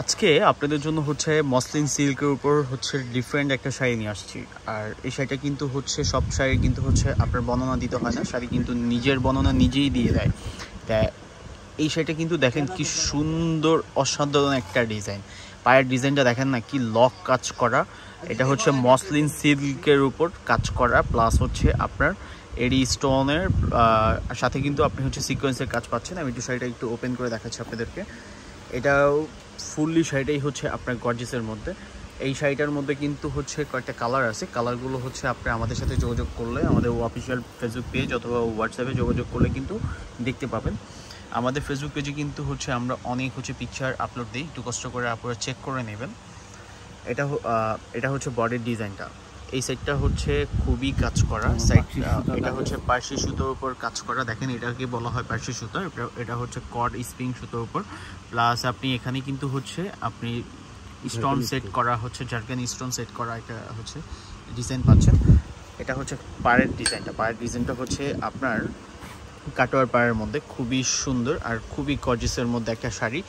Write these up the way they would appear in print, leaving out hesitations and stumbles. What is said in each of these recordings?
আজকে আপনাদের জন্য হচ্ছে মসলিন সিল্কের উপর হচ্ছে ডিফারেন্ট একটা শাড়ি নিয়ে আসছি। আর এই শাড়িটা কিন্তু হচ্ছে সব শাড়ি কিন্তু হচ্ছে আপনার বর্ণনা দিতে হয় না, শাড়ি কিন্তু নিজের বর্ণনা নিজেই দিয়ে দেয়। তা এই শাড়িটা কিন্তু দেখেন কি সুন্দর অসাধারণ একটা ডিজাইন, পায়ের ডিজাইনটা দেখেন না কি লক কাজ করা। এটা হচ্ছে মসলিন সিল্কের উপর কাজ করা, প্লাস হচ্ছে আপনার এডি স্টোনের সাথে কিন্তু আপনি হচ্ছে সিকোয়েন্সের কাজ পাচ্ছেন। আমি একটু শাড়িটা একটু ওপেন করে দেখাচ্ছি আপনাদেরকে। এটাও ফুললি শাড়িটাই হচ্ছে আপনার গর্জিসের মধ্যে। এই শাড়িটার মধ্যে কিন্তু হচ্ছে কয়েকটা কালার আছে, কালারগুলো হচ্ছে আপনি আমাদের সাথে যোগাযোগ করলে, আমাদের অফিসিয়াল ফেসবুক পেজ অথবা হোয়াটসঅ্যাপে যোগাযোগ করলে কিন্তু দেখতে পাবেন। আমাদের ফেসবুক পেজে কিন্তু হচ্ছে আমরা অনেক হচ্ছে পিকচার আপলোড দিই, একটু কষ্ট করে আপনারা চেক করে নেবেন। এটা হচ্ছে বডির ডিজাইনটা। এই সাইডটা হচ্ছে খুবই কাজ করা সাইড, এটা হচ্ছে পার্সি সুতোর উপর কাজ করা। দেখেন এটাকে বলা হয় পার্সি সুতো, এটা হচ্ছে কড স্প্রিং সুতোর উপর। প্লাস আপনি এখানে কিন্তু হচ্ছে আপনি স্টোন সেট করা হচ্ছে, জার্কান স্টোন সেট করা এটা হচ্ছে ডিজাইন পাচ্ছেন। এটা হচ্ছে পাড়ের ডিজাইনটা, পাড়ের ডিজাইনটা হচ্ছে আপনার কাটোয়ার পাড়ের মধ্যে খুবই সুন্দর আর খুবই গর্জিসের মধ্যে একটা শাড়ি।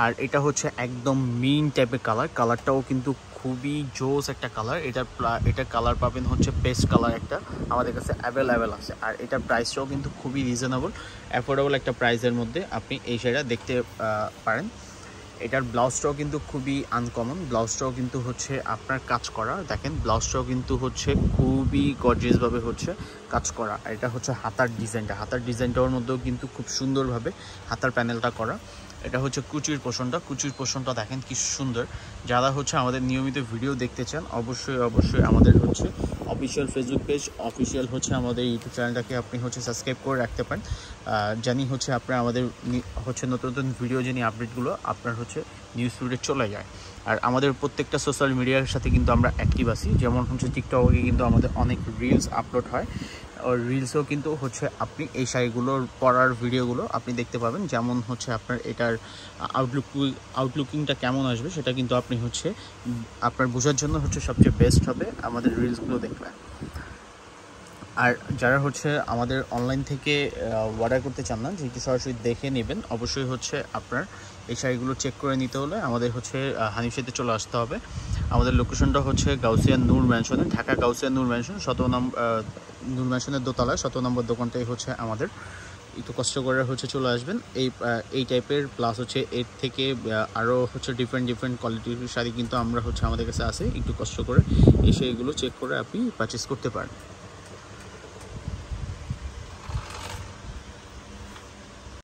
আর এটা হচ্ছে একদম মিন টাইপের কালার, কালারটাও কিন্তু খুবই জোস একটা কালার। এটা কালার পাবেন হচ্ছে পেস্ট কালার একটা, আমাদের কাছে অ্যাভেলেবেল আছে। আর এটার প্রাইসটাও কিন্তু খুবই রিজনেবল, অ্যাফোর্ডেবল একটা প্রাইসের মধ্যে আপনি এই শাড়িটা দেখতে পারেন। এটার ব্লাউজটাও কিন্তু খুবই আনকমন, ব্লাউজটাও কিন্তু হচ্ছে আপনার কাজ করা। দেখেন ব্লাউজটাও কিন্তু হচ্ছে খুবই গর্জিয়াসভাবে হচ্ছে কাজ করা। আর এটা হচ্ছে হাতার ডিজাইনটা, হাতার ডিজাইনটার মধ্যেও কিন্তু খুব সুন্দরভাবে হাতার প্যানেলটা করা। এটা হচ্ছে কুচির পোর্শনটা দেখেন কি সুন্দর। যারা হচ্ছে আমাদের নিয়মিত ভিডিও দেখতে চান অবশ্যই আমাদের হচ্ছে অফিসিয়াল ফেসবুক পেজ, অফিসিয়াল হচ্ছে আমাদের ইউটিউব চ্যানেলটাকে আপনি হচ্ছে সাবস্ক্রাইব করে রাখতে পারেন। জানি হচ্ছে আপনার আমাদের হচ্ছে নতুন নতুন ভিডিও যিনি আপডেটগুলো আপনার হচ্ছে নিউজ ফিডে চলে যায়। আর আমাদের প্রত্যেকটা সোশ্যাল মিডিয়ার সাথে কিন্তু আমরা অ্যাক্টিভ আছি, যেমন হচ্ছে টিকটকে কিন্তু আমাদের অনেক রিলস আপলোড হয়। আর রিলসেও কিন্তু হচ্ছে আপনি এই শাড়িগুলোর পরার ভিডিওগুলো আপনি দেখতে পাবেন। যেমন হচ্ছে আপনার এটার আউটলুকিংটা কেমন আসবে সেটা কিন্তু আপনি হচ্ছে আপনার বোঝার জন্য হচ্ছে সবচেয়ে বেস্ট হবে আমাদের রিলসগুলো দেখবেন। আর যারা হচ্ছে আমাদের অনলাইন থেকে অর্ডার করতে চান না, যেটি সরাসরি দেখে নেবেন, অবশ্যই হচ্ছে আপনার এই শাড়িগুলো চেক করে নিতে হলে আমাদের হচ্ছে হানিফশিতে চলে আসতে হবে। আমাদের লোকেশনটা হচ্ছে গাউসিয়া নূর ম্যানশনে, ঢাকা গাউসিয়া নূর ম্যানশন, নূর ম্যানশনের দোতলায় 17 নম্বর দোকানটাই হচ্ছে আমাদের। একটু কষ্ট করে হচ্ছে চলে আসবেন। এই টাইপের প্লাস হচ্ছে এর থেকে আরও হচ্ছে ডিফারেন্ট কোয়ালিটির শাড়ি কিন্তু আমরা হচ্ছে আমাদের কাছে আছে। একটু কষ্ট করে এই শাড়িগুলো চেক করে আপনি পারচেস করতে পারেন।